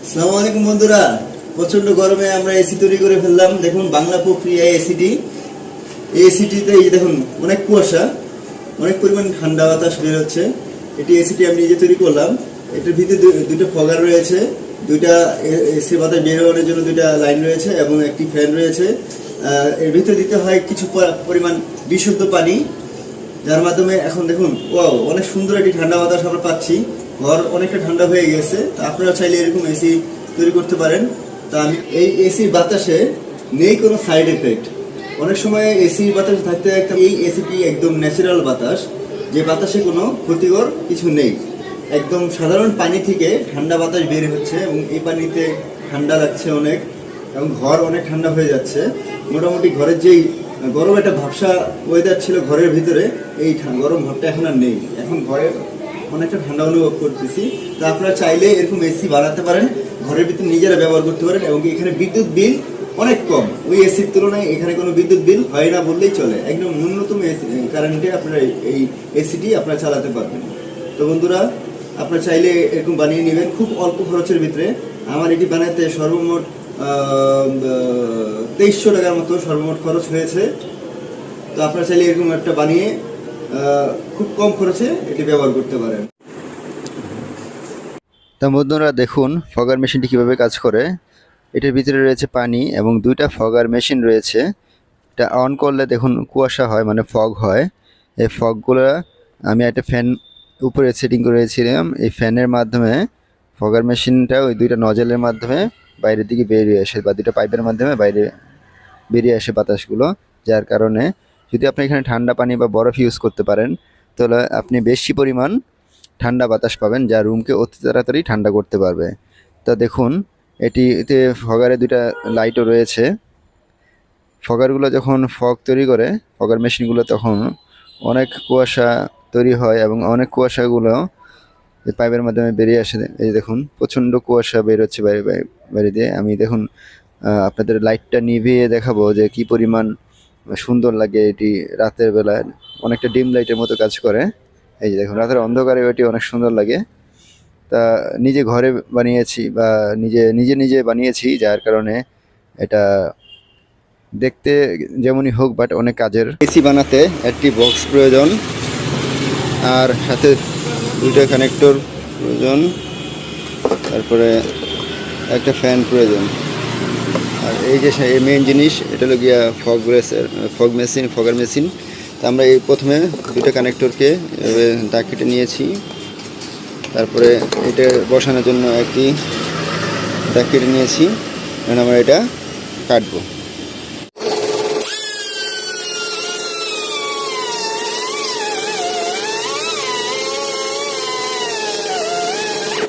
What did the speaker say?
আসসালামু আলাইকুম বন্ধুরা, প্রচন্ড গরমে আমরা এসি তৈরি করে ফেললাম। দেখুন বাংলা প্রক্রিয়া এসিটি। এই এসিটিতে এই যে দেখুন অনেক কুয়াশা, অনেক পরিমাণ ঠান্ডা বাতাস বের হচ্ছে। এটি এসিটি আমি নিজে তৈরি করলাম। এটার ভিতরে দুটো ফগার রয়েছে, দুইটা এসি বাতাস বের হওয়ার জন্য দুইটা লাইন রয়েছে এবং একটি ফ্যান রয়েছে। এর ভিতরে দিতে হয় কিছু পরিমাণ বিশুদ্ধ পানি, যার মাধ্যমে এখন দেখুন ওয়াও অনেক সুন্দর একটি ঠান্ডা বাতাস আমরা পাচ্ছি। ঘর অনেকটা ঠান্ডা হয়ে গেছে। আপনারা চাইলে এরকম এসি তৈরি করতে পারেন। তা আমি এই এসির বাতাসে নেই কোনো সাইড এফেক্ট। অনেক সময় এসির বাতাসে থাকতে থাকতে এই এসিটি একদম ন্যাচারাল বাতাস, যে বাতাসে কোনো ক্ষতিকর কিছু নেই। একদম সাধারণ পানি থেকে ঠান্ডা বাতাস বের হচ্ছে এবং এই পানিতে ঠান্ডা লাগছে অনেক, এবং ঘর অনেক ঠান্ডা হয়ে যাচ্ছে। মোটামুটি ঘরের যেই গরম একটা ভাবসা ওয়েদার ছিল ঘরের ভিতরে, এই গরম ভাবটা এখন আর নেই। এখন ঘরে অনেকটা ঠান্ডা অনুভব করতেছি। তো আপনারা চাইলে এরকম এসি বানাতে পারেন, ঘরের ভিতরে নিজেরা ব্যবহার করতে পারেন, এবং এখানে বিদ্যুৎ বিল অনেক কম। ওই এসির তুলনায় এখানে কোনো বিদ্যুৎ বিল হয় না বললেই চলে। একদম ন্যূনতম কারেন্টে আপনারা এই এসিটি আপনারা চালাতে পারবেন। তো বন্ধুরা, আপনারা চাইলে এরকম বানিয়ে নেবেন খুব অল্প খরচের ভিতরে। আমার এটি বানাতে সর্বমোট 2300 টাকার মতো সর্বমোট খরচ হয়েছে। তো আপনারা চাইলে এরকম একটা বানিয়ে খুব কম খরচে এটি ব্যবহার করতে পারেন। তা বন্ধুরা দেখুন ফগার মেশিনটি কিভাবে কাজ করে। এটার ভিতরে রয়েছে পানি এবং দুইটা ফগার মেশিন রয়েছে। এটা অন করলে দেখুন কুয়াশা হয়, মানে ফগ হয়। এই ফগগুলো আমি একটা ফ্যান উপরে সেটিং করেছিলাম। এই ফ্যানের মাধ্যমে ফগার মেশিনটা ওই দুইটা নজলের মাধ্যমে বাইরের দিকে বেরিয়ে আসে, বা দুইটা পাইপের মাধ্যমে বাইরে বেরিয়ে আসে বাতাসগুলো। যার কারণে যদি আপনি এখানে ঠান্ডা পানি বা বরফ ইউজ করতে পারেন, তাহলে আপনি বেশি পরিমাণ ঠান্ডা বাতাস পাবেন, যা রুমকে অতি তাড়াতাড়ি ঠান্ডা করতে পারবে। তা দেখুন এতে ফগারে দুইটা লাইটও রয়েছে। ফগারগুলো যখন ফগ তৈরি করে, ফগার মেশিনগুলো, তখন অনেক কুয়াশা তৈরি হয় এবং অনেক কুয়াশাগুলো পাইপের মাধ্যমে বেরিয়ে আসে। এই দেখুন প্রচণ্ড কুয়াশা বের হচ্ছে বাইরে বাইরে দিয়ে। আমি দেখুন আপনাদের লাইটটা নিভিয়ে দেখাবো যে কি পরিমাণ সুন্দর লাগে। এটি রাতের বেলায় অনেকটা ডিম লাইটের মতো কাজ করে। এই যে দেখুন রাতের অন্ধকারে এটি অনেক সুন্দর লাগে। তা নিজে ঘরে বানিয়েছি, বা নিজে নিজে বানিয়েছি, যার কারণে এটা দেখতে যেমনই হোক বাট অনেক কাজের। এসি বানাতে একটি বক্স প্রয়োজন, আর সাথে দুইটা কানেক্টর প্রয়োজন, তারপরে একটা ফ্যান প্রয়োজন। আর এই যে মেইন জিনিস, এটা হলো গিয়া ফগার মেশিন। তো আমরা এই প্রথমে দুটো কানেক্টরকে দাগ কেটে নিয়েছি। তারপরে এটা বসানোর জন্য একটি দাগ কেটে নিয়েছি, কারণ আমরা এটা কাটবো।